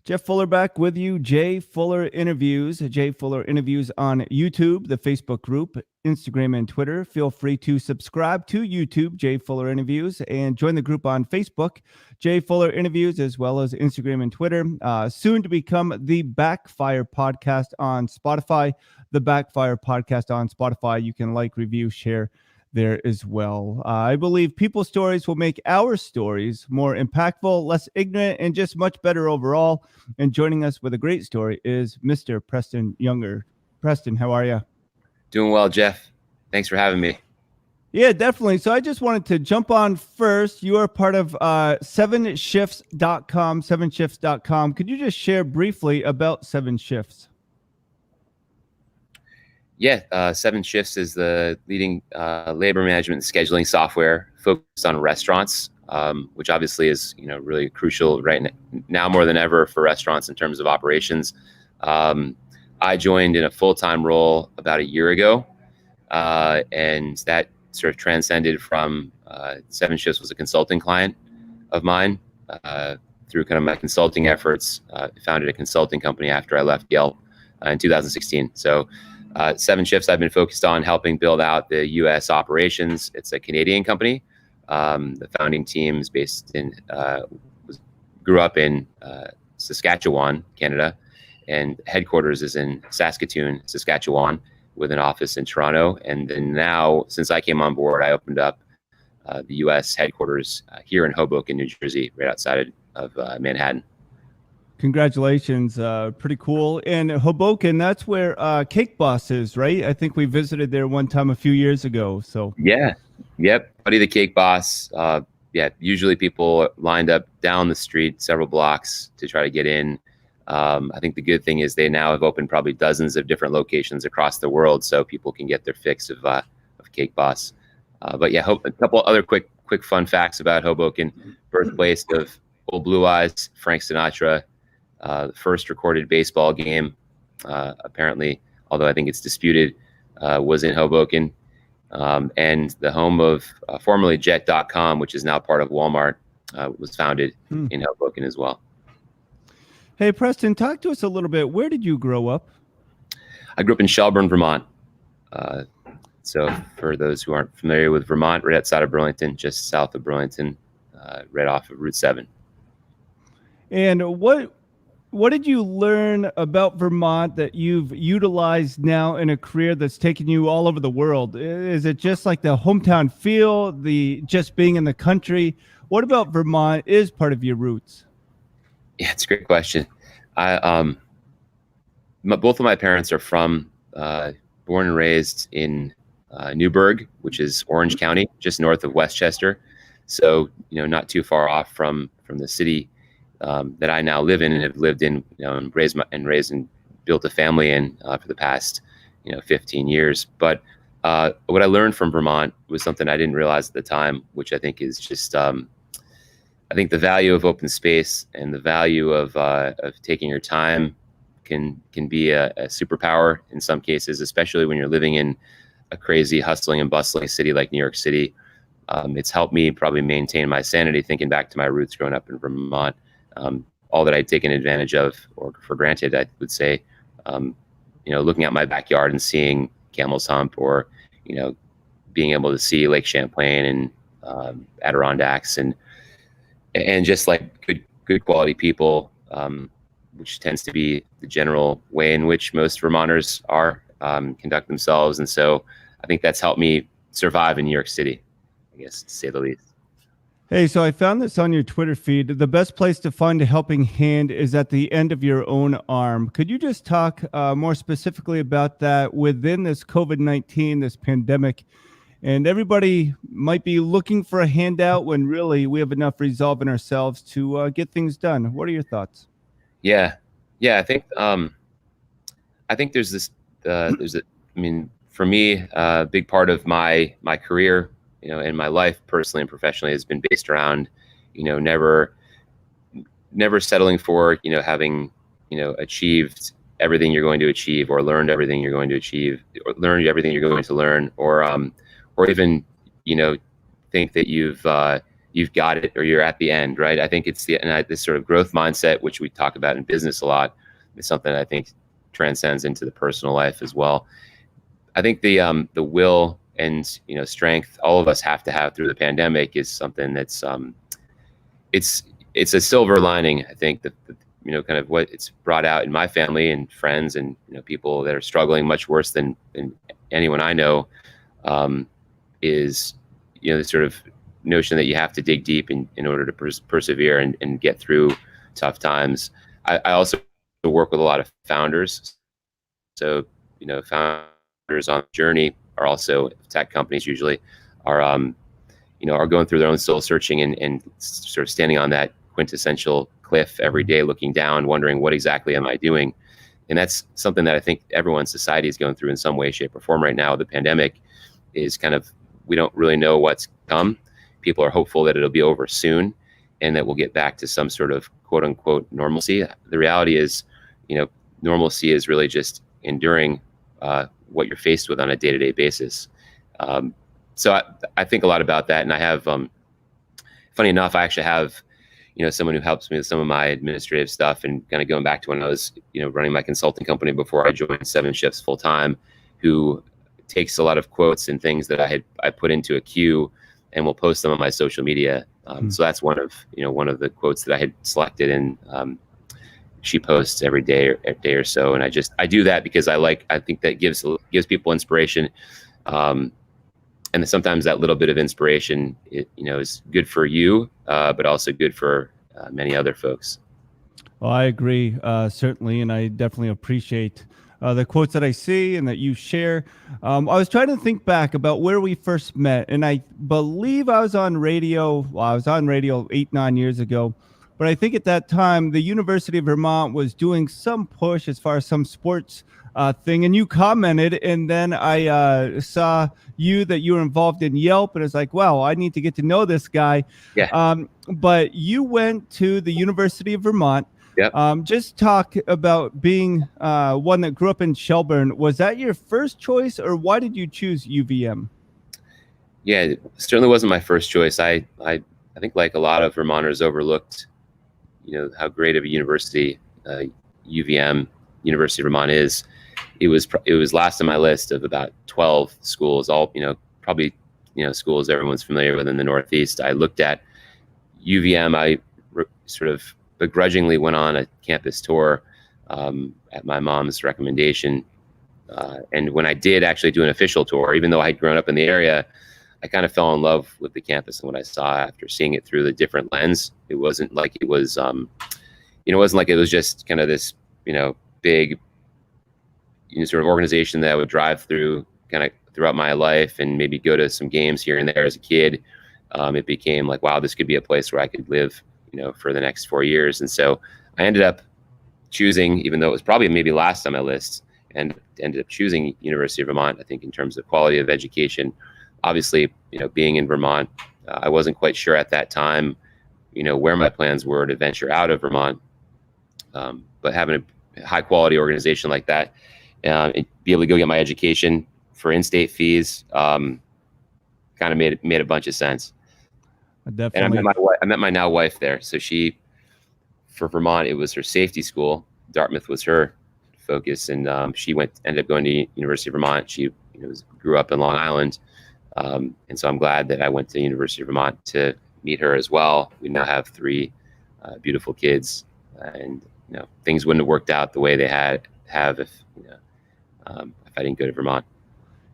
Jeff Fuller back with you. Jay Fuller Interviews. Jay Fuller Interviews on YouTube, the Facebook group, Instagram, and Twitter. Feel free to subscribe to YouTube, Jay Fuller Interviews, and join the group on Facebook, Jay Fuller Interviews, as well as Instagram and Twitter. Soon to become the Backfire Podcast on Spotify. The Backfire Podcast on Spotify. You can like, review, share there as well. I believe people's stories will make our stories more impactful, less ignorant, and just much better overall. And joining us with a great story is Mr. Preston Junger. Preston, how are you? Doing well, Jeff. Thanks for having me. Yeah, definitely. So I just wanted to jump on first. You are part of 7shifts.com, 7shifts.com. Could you just share briefly about 7 Shifts? Yeah, 7 Shifts is the leading labor management and scheduling software focused on restaurants, which obviously is really crucial right now more than ever for restaurants in terms of operations. I joined in a full-time role about a year ago, and that sort of transcended from 7 Shifts was a consulting client of mine. Through kind of my consulting efforts, founded a consulting company after I left Yelp in 2016. So 7 Shifts, I've been focused on helping build out the U.S. operations. It's a Canadian company. The founding team is based in, grew up in Saskatchewan, Canada, and headquarters is in Saskatoon, Saskatchewan, with an office in Toronto. And then now, since I came on board, I opened up the U.S. headquarters here in Hoboken, New Jersey, right outside of Manhattan. Congratulations. Pretty cool. And Hoboken, that's where Cake Boss is, right? I think we visited there one time a few years ago. So yeah. Yep. Buddy the Cake Boss. Yeah. Usually people lined up down the street several blocks to try to get in. I think the good thing is they now have opened probably dozens of different locations across the world, so people can get their fix of Cake Boss. But yeah, a couple other quick fun facts about Hoboken: birthplace of Old Blue Eyes, Frank Sinatra. The first recorded baseball game, apparently, although I think it's disputed, was in Hoboken. And the home of formerly Jet.com, which is now part of Walmart, was founded in Hoboken as well. Hey, Preston, talk to us a little bit. Where did you grow up? I grew up in Shelburne, Vermont. So for those who aren't familiar with Vermont, right outside of Burlington, just south of Burlington, right off of Route 7. And what did you learn about Vermont that you've utilized now in a career that's taken you all over the world? Is it just like the hometown feel, the just being in the country? What about Vermont is part of your roots? Yeah, it's a great question. Both of my parents are from, born and raised in Newburgh, which is Orange County, just north of Westchester. So, not too far off from the city that I now live in and have lived in, and raised and built a family in for the past, 15 years. But what I learned from Vermont was something I didn't realize at the time, which I think is just, I think the value of open space and the value of taking your time can be a superpower in some cases, especially when you're living in a crazy hustling and bustling city like New York City. It's helped me probably maintain my sanity, thinking back to my roots growing up in Vermont. All that I'd taken advantage of or for granted, I would say, looking at my backyard and seeing Camel's Hump, or, being able to see Lake Champlain and Adirondacks and just like good quality people, which tends to be the general way in which most Vermonters conduct themselves. And so I think that's helped me survive in New York City, I guess, to say the least. Hey, so I found this on your Twitter feed. The best place to find a helping hand is at the end of your own arm. Could you just talk more specifically about that within this COVID-19, this pandemic? And everybody might be looking for a handout when really we have enough resolve in ourselves to get things done. What are your thoughts? Yeah. I think there's this. For me, a big part of my career, in my life, personally and professionally, has been based around, never settling for, having, achieved everything you're going to achieve, or learned everything you're going to achieve, or learned everything you're going to learn, or even, think that you've you've got it or you're at the end, right? I think it's this sort of growth mindset, which we talk about in business a lot, is something that I think transcends into the personal life as well. I think the will and strength all of us have to have through the pandemic is something that's it's a silver lining. I think that kind of what it's brought out in my family and friends and people that are struggling much worse than anyone I know, is the sort of notion that you have to dig deep in order to persevere and get through tough times. I also work with a lot of founders, so founders on the journey are also tech companies usually are are going through their own soul searching and sort of standing on that quintessential cliff every day, looking down, wondering what exactly am I doing. And that's something that I think everyone's society is going through in some way, shape, or form right now. The pandemic is kind of, we don't really know what's come. People are hopeful that it'll be over soon and that we'll get back to some sort of quote unquote normalcy. The reality is, normalcy is really just enduring what you're faced with on a day-to-day basis. So I think a lot about that. And I have, funny enough, I actually have, someone who helps me with some of my administrative stuff, and kind of going back to when I was, running my consulting company before I joined 7 Shifts full time, who takes a lot of quotes and things that I put into a queue and will post them on my social media. So that's one of the quotes that I had selected, and she posts every day or so. And I do that because I think that gives people inspiration. And sometimes that little bit of inspiration, is good for you, but also good for many other folks. Well, I agree, certainly, and I definitely appreciate the quotes that I see and that you share. I was trying to think back about where we first met, and I believe I was on radio. Well, I was on radio 8-9 years ago, but I think at that time the University of Vermont was doing some push as far as some sports thing, and you commented, and then I saw that you were involved in Yelp, and it's like, wow, I need to get to know this guy. Yeah. But you went to the University of Vermont. Yep. Just talk about being one that grew up in Shelburne. Was that your first choice, or why did you choose UVM? Yeah, it certainly wasn't my first choice. I think, like a lot of Vermonters, overlooked, how great of a university UVM, University of Vermont, is. It was last on my list of about 12 schools, all probably schools everyone's familiar with in the Northeast. I looked at UVM. I sort of begrudgingly went on a campus tour at my mom's recommendation, and when I did actually do an official tour, even though I had grown up in the area, I kind of fell in love with the campus and what I saw after seeing it through the different lens. It wasn't like it was, it wasn't like it was just kind of this big sort of organization that I would drive through kind of throughout my life and maybe go to some games here and there as a kid. It became like, wow, this could be a place where I could live, for the next 4 years. And so I ended up choosing, even though it was probably maybe last on my list, and ended up choosing University of Vermont. I think in terms of quality of education, obviously, being in Vermont, I wasn't quite sure at that time, where my plans were to venture out of Vermont. But having a high quality organization like that, and be able to go get my education for in-state fees, kind of made a bunch of sense. Definitely. And I met my now wife there. So for Vermont, it was her safety school. Dartmouth was her focus, and she ended up going to University of Vermont. She grew up in Long Island, and so I'm glad that I went to University of Vermont to meet her as well. We now have 3 beautiful kids, and things wouldn't have worked out the way they have if I didn't go to Vermont.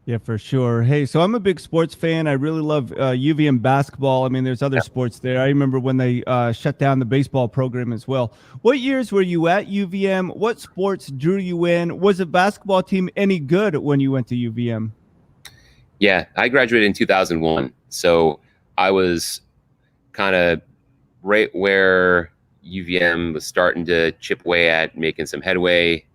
Yeah, for sure. Hey, so I'm a big sports fan. I really love UVM basketball. I mean, there's other sports there. I remember when they shut down the baseball program as well. What years were you at UVM? What sports drew you in? Was the basketball team any good when you went to UVM? Yeah, I graduated in 2001. So I was kind of right where UVM was starting to chip away at making some headway,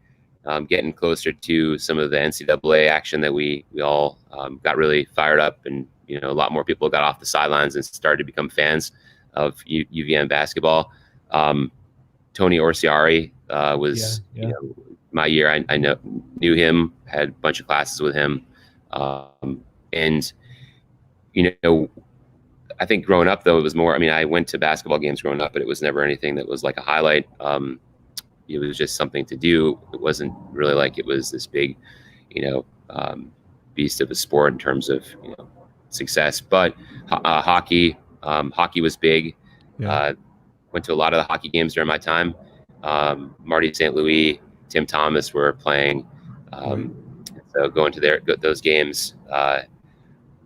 getting closer to some of the NCAA action that we all got really fired up, and a lot more people got off the sidelines and started to become fans of UVM basketball. Tony Orsiari was my year. I knew him, had a bunch of classes with him, and I think growing up though, it was more, I mean, I went to basketball games growing up, but it was never anything that was like a highlight. It was just something to do. It wasn't really like it was this big, beast of a sport in terms of, success, but hockey was big. Yeah. Went to a lot of the hockey games during my time. Marty St. Louis, Tim Thomas were playing. Right. So going to those games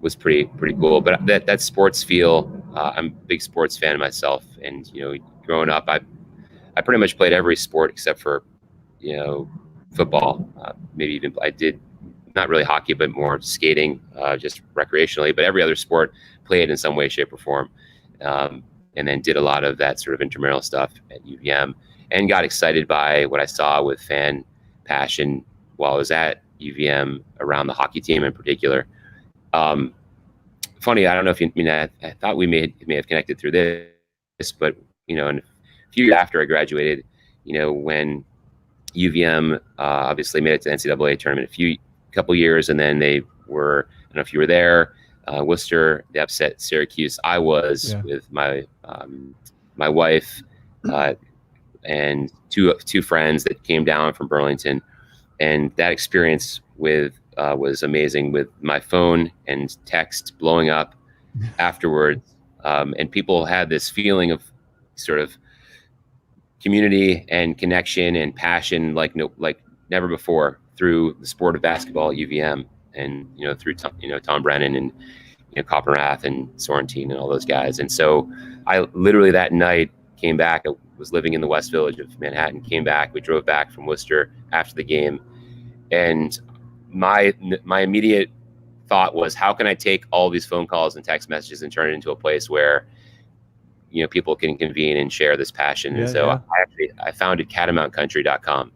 was pretty cool. But that sports feel, I'm a big sports fan myself. And, growing up, I pretty much played every sport except for, football. Maybe even I did not really hockey, but more skating, just recreationally. But every other sport played in some way, shape, or form. And then did a lot of that sort of intramural stuff at UVM, and got excited by what I saw with fan passion while I was at UVM around the hockey team in particular. Funny, I don't know if I thought we may have connected through this, but in a few years after I graduated, when UVM obviously made it to the NCAA tournament couple years, and then they were, I don't know if you were there, Worcester, they upset Syracuse. I was with my wife and two friends that came down from Burlington, and that experience was amazing, with my phone and text blowing up afterwards, and people had this feeling of sort of community and connection and passion like never before through the sport of basketball at UVM, and through Tom Brennan and Copperrath and Sorrentine and all those guys. And so I literally that night came back. I was living in the West Village of Manhattan. Came back. We drove back from Worcester after the game, and my immediate thought was, how can I take all these phone calls and text messages and turn it into a place where people can convene and share this passion. And so I founded catamountcountry.com.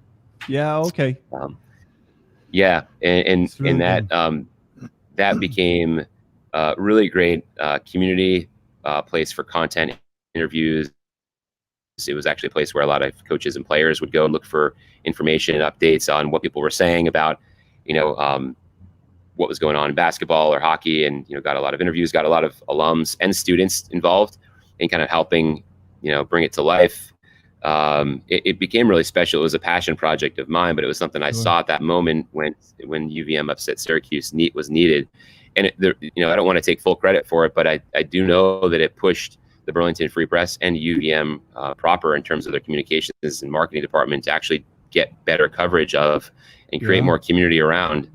Yeah. Okay. And that became a really great community place for content, interviews. It was actually a place where a lot of coaches and players would go and look for information and updates on what people were saying about, what was going on in basketball or hockey, and got a lot of interviews, got a lot of alums and students involved in kind of helping, bring it to life. It became really special. It was a passion project of mine, but it was something I saw at that moment when UVM upset Syracuse was needed. And I don't want to take full credit for it, but I do know that it pushed the Burlington Free Press and UVM proper in terms of their communications and marketing department to actually get better coverage of and create more community around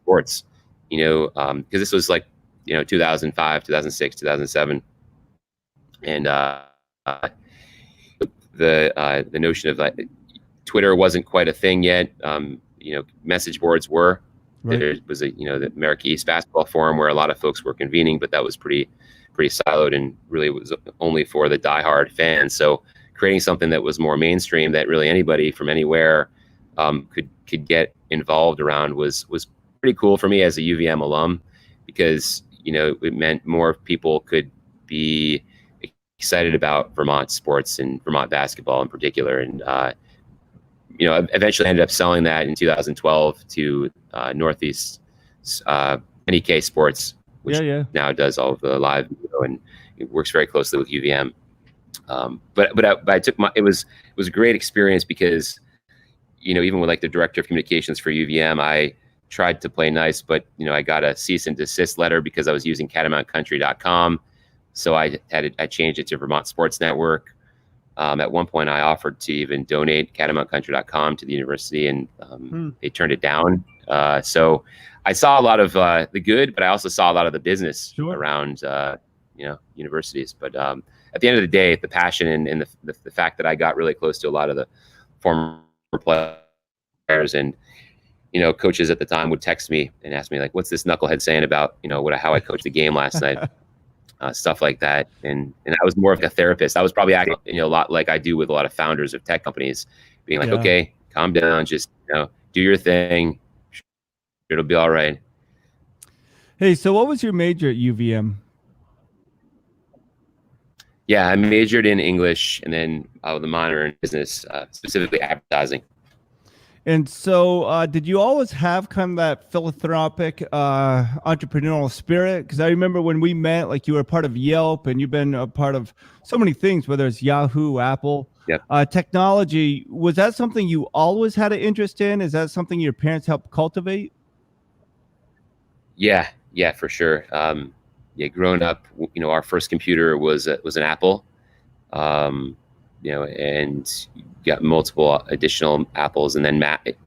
sports. Because this was like 2005, 2006, 2007, and the notion of Twitter wasn't quite a thing yet. Message boards were. Right. There was the America East Basketball Forum where a lot of folks were convening, but that was pretty siloed and really was only for the diehard fans. So creating something that was more mainstream, that really anybody from anywhere could get involved around was pretty cool for me as a UVM alum, because it meant more people could be excited about Vermont sports and Vermont basketball in particular. And eventually ended up selling that in 2012 to Northeast NEK Sports, which now does all of the live video, and it works very closely with UVM. But I took it was a great experience because even with the director of communications for UVM, I tried to play nice, but I got a cease and desist letter because I was using catamountcountry.com. So I changed it to Vermont Sports Network. At one point, I offered to even donate catamountcountry.com to the university, and they turned it down. So I saw a lot of the good, but I also saw a lot of the business around universities. But at the end of the day, the passion and the fact that I got really close to a lot of the former players and coaches at the time would text me and ask me what's this knucklehead saying about how I coached the game last night. Stuff like that, and I was more of a therapist. I was probably acting a lot like I do with a lot of founders of tech companies, being like, okay, calm down, just do your thing, it'll be all right. Hey, so what was your major at UVM? Yeah, I majored in English, and then the minor in business, specifically advertising. And so, did you always have kind of that philanthropic, entrepreneurial spirit? Because I remember when we met, like you were a part of Yelp, and you've been a part of so many things, whether it's Yahoo, Apple, Yep. Technology. Was that something you always had an interest in? Is that something your parents helped cultivate? Yeah, for sure. Yeah, growing up, our first computer was an Apple. Um, and got multiple additional Apples, and then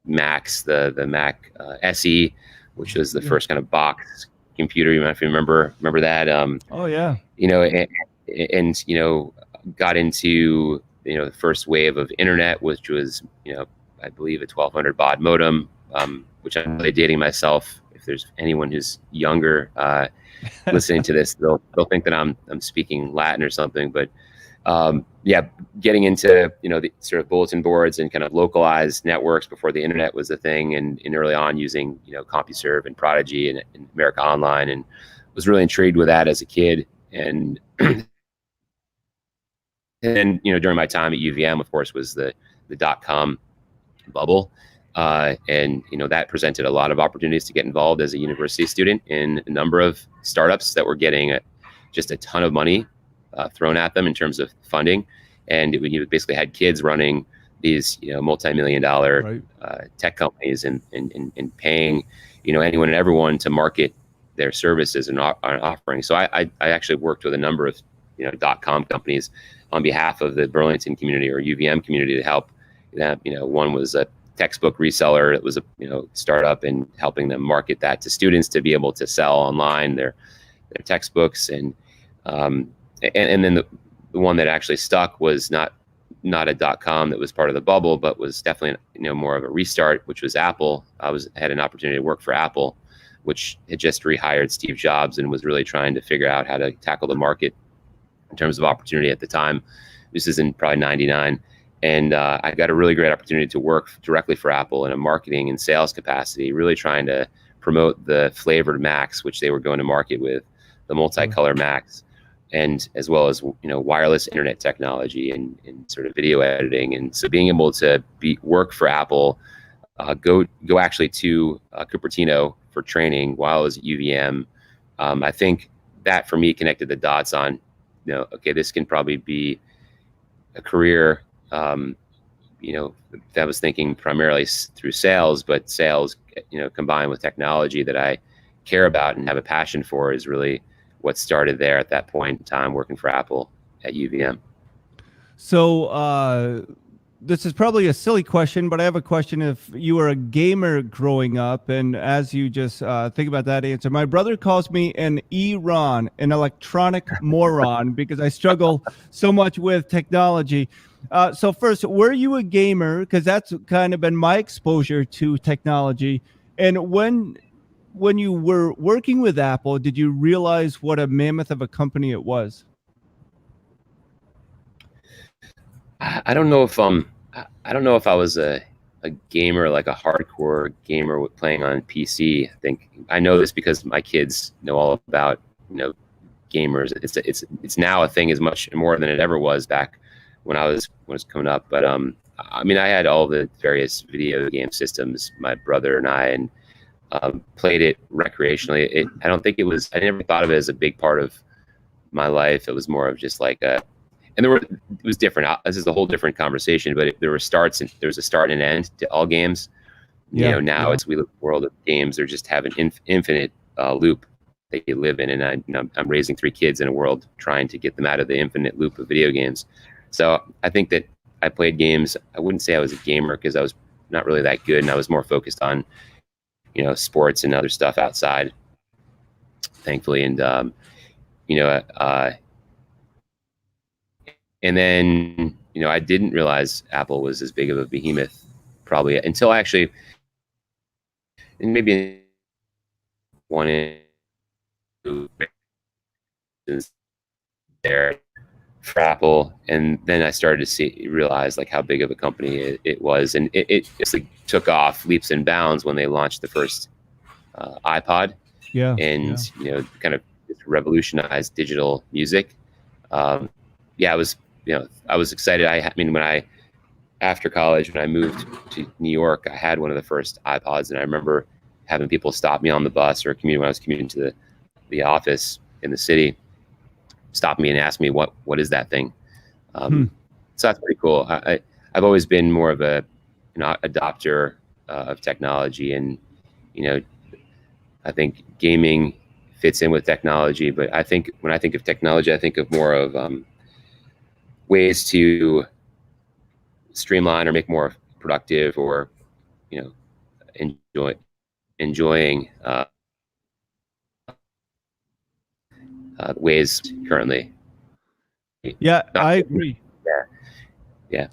Macs, the Mac SE, which was the first kind of box computer. You might if you remember that. Oh yeah. And got into the first wave of internet, which was I believe a 1200 baud modem, which I'm really dating myself. If there's anyone who's younger listening to this, they'll think that I'm speaking Latin or something. But yeah, getting into the sort of bulletin boards and kind of localized networks before the internet was a thing, and early on using CompuServe and Prodigy and America Online, and was really intrigued with that as a kid. And and during my time at UVM, of course, was the .com bubble. And that presented a lot of opportunities to get involved as a university student in a number of startups that were getting just a ton of money thrown at them in terms of funding. And you basically had kids running these multi-million-dollar tech companies and paying anyone and everyone to market their services and offering. So I actually worked with a number of .com companies on behalf of the Burlington community or UVM community to help them. One was a textbook reseller. It was a startup, and helping them market that to students to be able to sell online their textbooks. And then the one that actually stuck was not a .com that was part of the bubble, but was definitely more of a restart, which was Apple. I had an opportunity to work for Apple, which had just rehired Steve Jobs and was really trying to figure out how to tackle the market in terms of opportunity at the time. This is in probably '99. And I got a really great opportunity to work directly for Apple in a marketing and sales capacity, really trying to promote the flavored Macs, which they were going to market with, the multicolor Macs, and as well as wireless internet technology and sort of video editing. And so being able to work for Apple, go actually to Cupertino for training while I was at UVM, I think that for me connected the dots on, okay, this can probably be a career. That was thinking primarily through sales, but sales, combined with technology that I care about and have a passion for, is really what started there at that point in time working for Apple at UVM. So this is probably a silly question, but I have a question. If you were a gamer growing up, and as you just think about that answer, my brother calls me an E-ron, an electronic moron, because I struggle so much with technology. So first, were you a gamer? Because that's kind of been my exposure to technology. And when you were working with Apple, did you realize what a mammoth of a company it was? I don't know if I was a gamer, like a hardcore gamer playing on PC. I know this because my kids know all about gamers. It's now a thing as much more than it ever was back when I was coming up. But I mean, I had all the various video game systems, my brother and I, and played it recreationally. I never thought of it as a big part of my life. It was more of just like it was different. This is a whole different conversation, but there were starts and there was a start and an end to all games. Now we live in a world of games. They're just have an infinite loop that you live in. And I'm raising 3 kids in a world trying to get them out of the infinite loop of video games. So I think that I played games. I wouldn't say I was a gamer because I was not really that good, and I was more focused on, sports and other stuff outside, thankfully. And and then I didn't realize Apple was as big of a behemoth probably until I actually, and maybe one there for Apple, and then I started to realize like how big of a company it was, and it just like took off leaps and bounds when they launched the first iPod, and kind of revolutionized digital music. I was excited. I mean, when I after college, when I moved to New York, I had one of the first iPods, and I remember having people stop me on the bus or when I was commuting to the office in the city, stop me and ask me what is that thing. So that's pretty cool. I've always been more of a adopter of technology, and I think gaming fits in with technology. But I think when I think of technology, I think of more of ways to streamline or make more productive, or enjoying ways currently. Yeah, I agree. Yeah.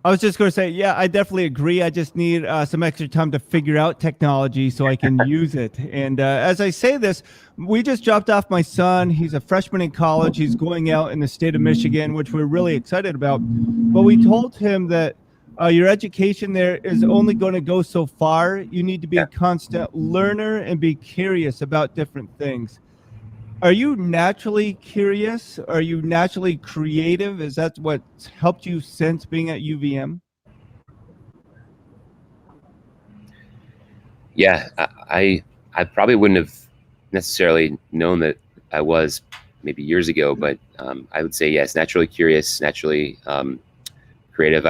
I was just going to say, yeah, I definitely agree. I just need some extra time to figure out technology so I can use it. And as I say this, we just dropped off my son. He's a freshman in college. He's going out in the state of Michigan, which we're really excited about. But we told him that your education there is only going to go so far. You need to be a constant learner and be curious about different things. Are you naturally curious? Are you naturally creative? Is that what's helped you since being at UVM? Yeah, I probably wouldn't have necessarily known that I was maybe years ago, but I would say yes, naturally curious, naturally creative.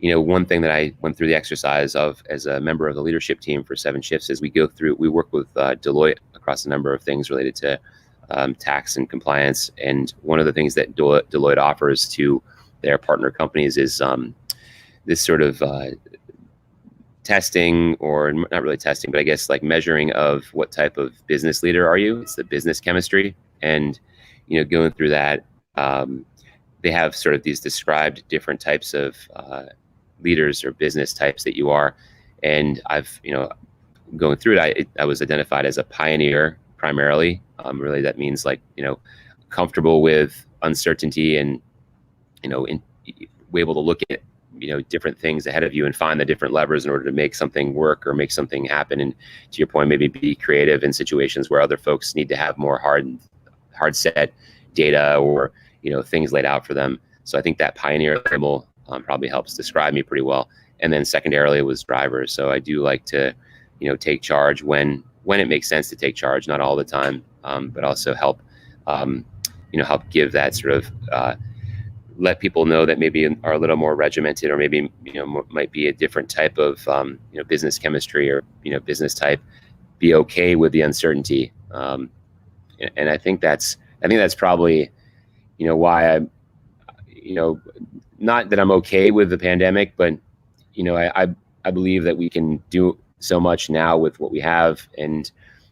One thing that I went through the exercise of as a member of the leadership team for 7 Shifts is we work with Deloitte across a number of things related to tax and compliance. And one of the things that Deloitte offers to their partner companies is this sort of testing, or not really testing, but I guess like measuring of what type of business leader are you. It's the business chemistry. And, going through that, they have sort of these described different types of leaders or business types that you are. And I've, going through it, I was identified as a pioneer primarily. Really, that means comfortable with uncertainty and, able to look at, different things ahead of you and find the different levers in order to make something work or make something happen. And to your point, maybe be creative in situations where other folks need to have more hard set data or, things laid out for them. So I think that pioneer label probably helps describe me pretty well. And then secondarily, it was driver. So I do like to, take charge when it makes sense to take charge, not all the time, but also help give that sort of let people know that maybe are a little more regimented, or maybe might be a different type of business chemistry or business type, be okay with the uncertainty. And I think that's probably why I'm not that I'm okay with the pandemic, but I believe that we can do so much now with what we have, and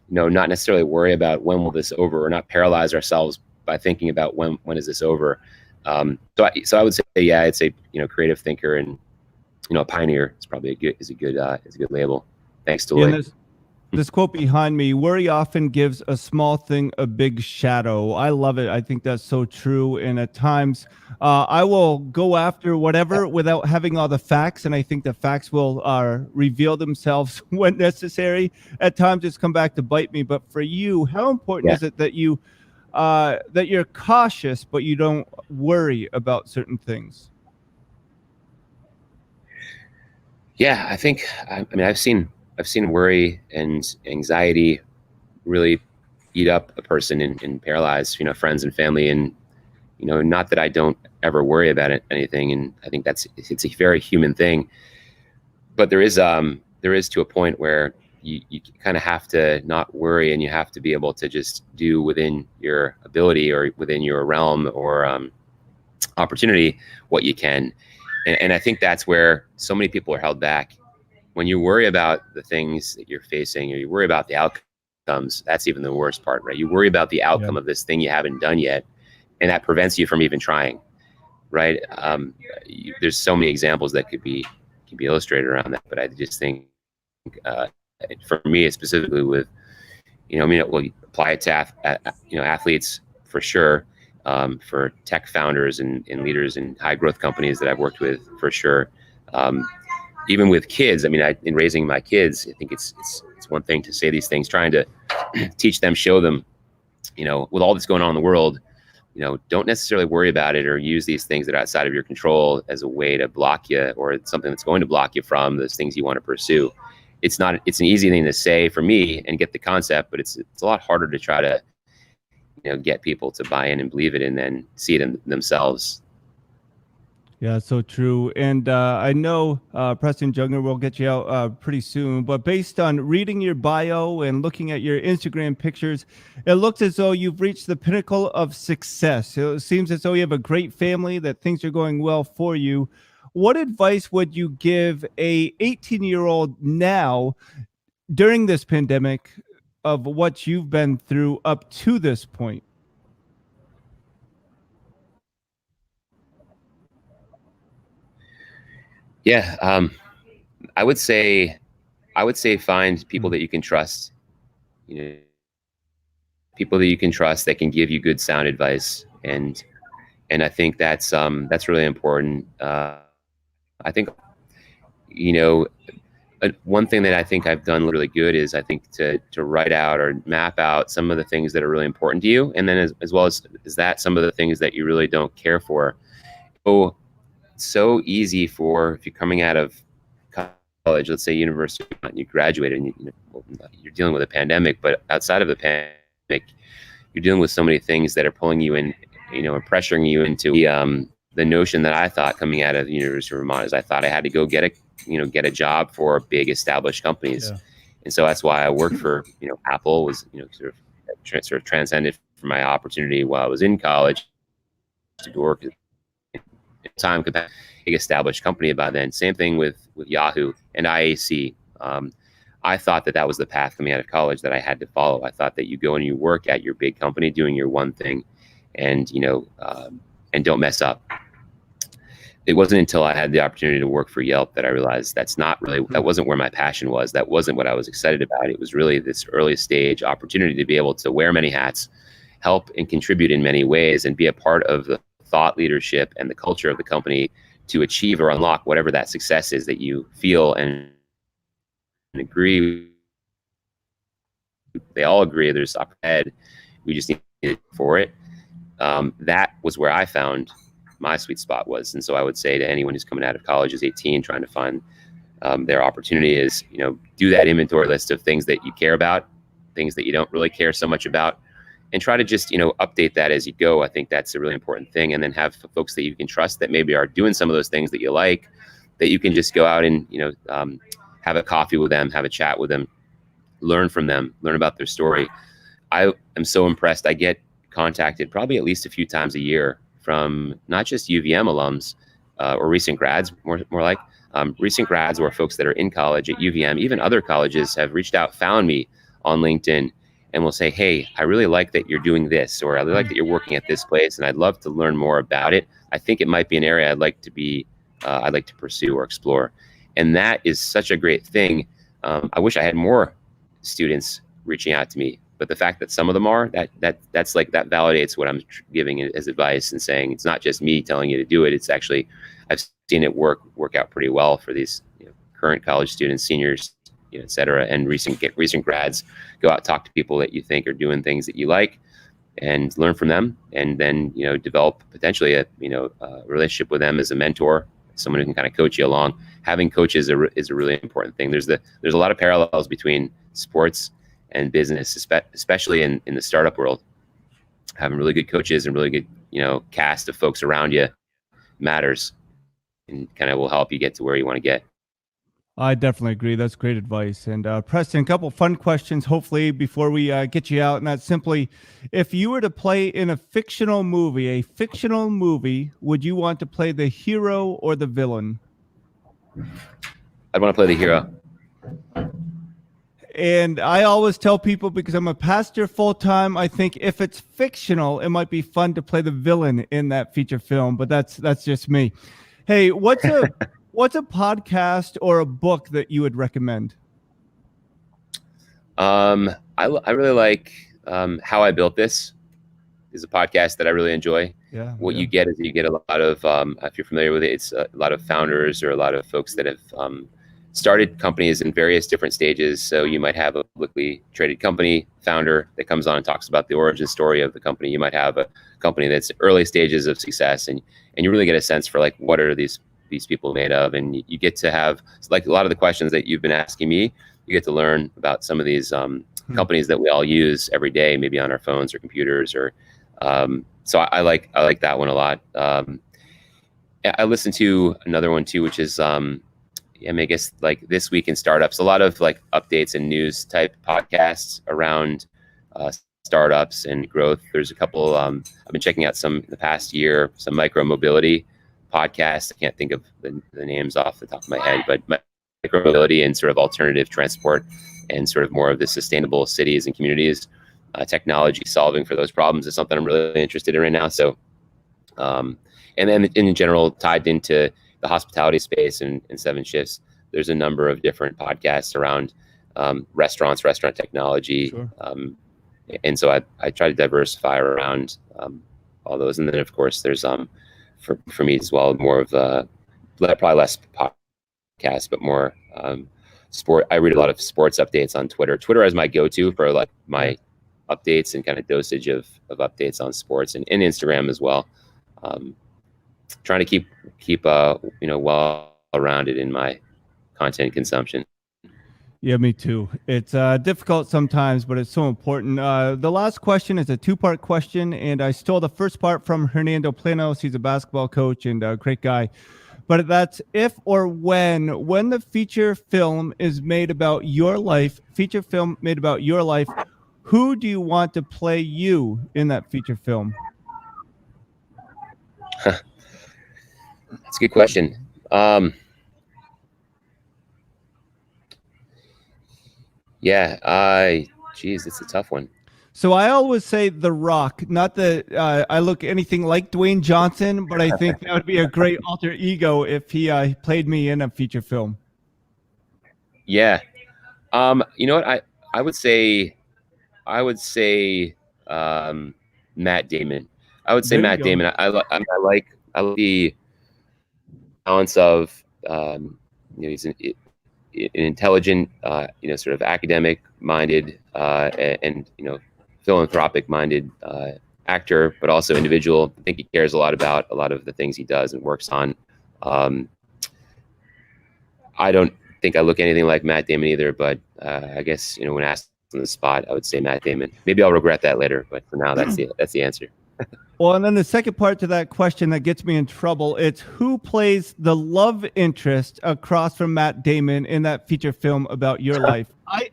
not necessarily worry about when will this over, or not paralyze ourselves by thinking about when is this over. So I would say, yeah, it's a creative thinker, and a pioneer is probably a good label. Thanks, Deloitte. Yeah, this quote behind me: worry often gives a small thing a big shadow. I love it. I think that's so true. And at times, I will go after whatever without having all the facts, and I think the facts will reveal themselves when necessary. At times, it's come back to bite me. But for you, how important is it that you're cautious, but you don't worry about certain things? Yeah, I think, I've seen worry and anxiety really eat up a person and paralyze, friends and family. And, not that I don't ever worry about anything. And I think it's a very human thing, but there is to a point where you kind of have to not worry, and you have to be able to just do within your ability or within your realm or opportunity what you can. And I think that's where so many people are held back. When you worry about the things that you're facing, or you worry about the outcomes, that's even the worst part, right? You worry about the outcome of this thing you haven't done yet, and that prevents you from even trying, right? There's so many examples that could be illustrated around that, but I just think for me specifically with, we'll apply it to athletes for sure, for tech founders and leaders in high growth companies that I've worked with for sure. Even with kids, in raising my kids, I think it's one thing to say these things, trying to teach them, show them, with all that's going on in the world, don't necessarily worry about it or use these things that are outside of your control as a way to block you, or something that's going to block you from those things you want to pursue. It's an easy thing to say for me and get the concept, but it's a lot harder to try to, get people to buy in and believe it and then see it in themselves. Yeah, so true. And I know Preston Junger will get you out pretty soon, but based on reading your bio and looking at your Instagram pictures, it looks as though you've reached the pinnacle of success. It seems as though you have a great family, that things are going well for you. What advice would you give a 18-year-old now during this pandemic of what you've been through up to this point? Yeah, I would say find people that you can trust. People that you can trust that can give you good sound advice, and I think that's really important. I think one thing that I think I've done really good is, I think, to write out or map out some of the things that are really important to you, and then as well as that, some of the things that you really don't care for. So easy for, if you're coming out of college, let's say university, and you graduated, and you're dealing with a pandemic, but outside of the pandemic, you're dealing with so many things that are pulling you in, and pressuring you into the notion that I thought coming out of the University of Vermont is, I thought I had to go get a job for big established companies. Yeah. And so that's why I worked for, Apple was, sort of transcended for my opportunity while I was in college to work time big established company by then. Same thing with Yahoo and IAC. I thought that was the path coming out of college that I had to follow. I thought that you go and you work at your big company doing your one thing, and and don't mess up. It wasn't until I had the opportunity to work for Yelp that I realized that wasn't where my passion was. That wasn't what I was excited about. It was really this early stage opportunity to be able to wear many hats, help and contribute in many ways, and be a part of the thought leadership and the culture of the company to achieve or unlock whatever that success is that you feel and agree. They all agree there's upper head. We just need it for it. That was where I found my sweet spot was. And so I would say to anyone who's coming out of college, is 18, trying to find their opportunity, is, do that inventory list of things that you care about, things that you don't really care so much about, and try to just, update that as you go. I think that's a really important thing. And then have folks that you can trust that maybe are doing some of those things that you like, that you can just go out and, have a coffee with them, have a chat with them, learn from them, learn about their story. I am so impressed. I get contacted probably at least a few times a year from not just UVM alums or recent grads, more like recent grads or folks that are in college at UVM. Even other colleges have reached out, found me on LinkedIn, and will say, hey, I really like that you're doing this, or I really like that you're working at this place, and I'd love to learn more about it. I think it might be an area I'd like to pursue or explore. And that is such a great thing. I wish I had more students reaching out to me, but the fact that some of them are, that's like, that validates what I'm giving as advice, and saying it's not just me telling you to do it. It's actually, I've seen it work out pretty well for these current college students, seniors, et cetera, and recent grads. Go out, talk to people that you think are doing things that you like, and learn from them, and then develop potentially a relationship with them as a mentor, someone who can kind of coach you along. Having coaches is a really important thing. There's a lot of parallels between sports and business, especially in the startup world. Having really good coaches and really good cast of folks around you matters, and kind of will help you get to where you want to get. I definitely agree. That's great advice. And Preston, a couple fun questions, hopefully, before we get you out. And that's simply, if you were to play in a fictional movie, would you want to play the hero or the villain? I'd want to play the hero. And I always tell people, because I'm a pastor full time, I think if it's fictional, it might be fun to play the villain in that feature film. But that's just me. Hey, what's a podcast or a book that you would recommend? I really like How I Built This. Is a podcast that I really enjoy. Yeah. You get is you get a lot of, if you're familiar with it, it's a lot of founders or a lot of folks that have started companies in various different stages. So you might have a publicly traded company founder that comes on and talks about the origin story of the company. You might have a company that's early stages of success, and you really get a sense for like what are these people made of, and you get to have like a lot of the questions that you've been asking me. You get to learn about some of these companies that we all use every day, maybe on our phones or computers, or so I like that one a lot. I listen to another one too, which is I guess like This Week in Startups, a lot of like updates and news type podcasts around startups and growth. There's a couple, I've been checking out some in the past year, some micro mobility podcasts. I can't think of the names off the top of my head, but micro mobility and sort of alternative transport and sort of more of the sustainable cities and communities, technology solving for those problems is something I'm really interested in right now. So, and then in general, tied into the hospitality space and 7 Shifts, there's a number of different podcasts around restaurant technology. Sure. And so I try to diversify around all those. And then of course there's for me as well, more of probably less podcasts, but more sport. I read a lot of sports updates on Twitter. Twitter is my go-to for like my updates and kind of dosage of updates on sports, and Instagram as well. Trying to keep well-rounded in my content consumption. Yeah, me too. It's difficult sometimes, but it's so important. The last question is a 2-part question, and I stole the first part from Hernando Planos. He's a basketball coach and a great guy. But that's if or when the feature film is made about your life, who do you want to play you in that feature film? That's a good question. Geez, it's a tough one. So I always say The Rock, not that I look anything like Dwayne Johnson, but I think that would be a great alter ego if he played me in a feature film. Yeah. You know what? I would say Matt Damon. I would say Matt Damon. I like the balance of he's an intelligent, sort of academic minded and philanthropic minded actor, but also individual. I think he cares a lot about a lot of the things he does and works on. I don't think I look anything like Matt Damon either, but I guess when asked on the spot, I would say Matt Damon. Maybe I'll regret that later, but for now, that's the answer. Well, and then the second part to that question that gets me in trouble, it's who plays the love interest across from Matt Damon in that feature film about your life?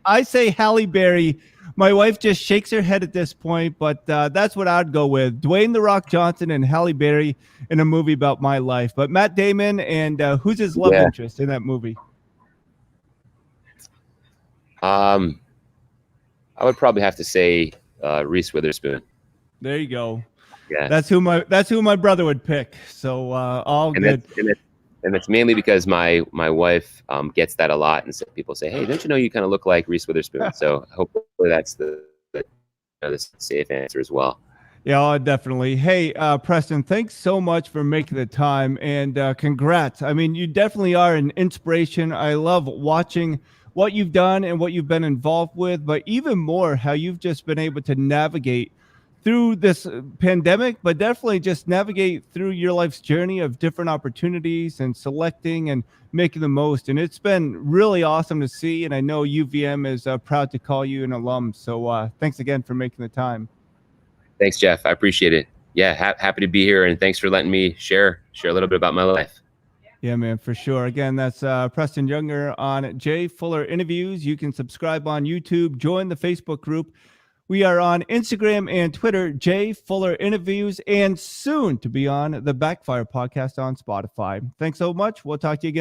I say Halle Berry. My wife just shakes her head at this point, but that's what I'd go with. Dwayne "The Rock" Johnson and Halle Berry in a movie about my life. But Matt Damon, and who's his love interest in that movie? I would probably have to say Reese Witherspoon. There you go. Yeah, that's who my brother would pick. So all good. And it's mainly because my wife gets that a lot, and so people say, "Hey, don't you know you kind of look like Reese Witherspoon?" So hopefully that's the safe answer as well. Yeah, definitely. Hey, Preston, thanks so much for making the time, and congrats. I mean, you definitely are an inspiration. I love watching what you've done and what you've been involved with, but even more how you've just been able to navigate through this pandemic, but definitely just navigate through your life's journey of different opportunities and selecting and making the most. And it's been really awesome to see. And I know UVM is proud to call you an alum. So thanks again for making the time. Thanks, Jeff. I appreciate it. Yeah, happy to be here. And thanks for letting me share a little bit about my life. Yeah, man, for sure. Again, that's Preston Junger on Jay Fuller Interviews. You can subscribe on YouTube, join the Facebook group. We are on Instagram and Twitter, Jay Fuller Interviews, and soon to be on the Backfire podcast on Spotify. Thanks so much. We'll talk to you again.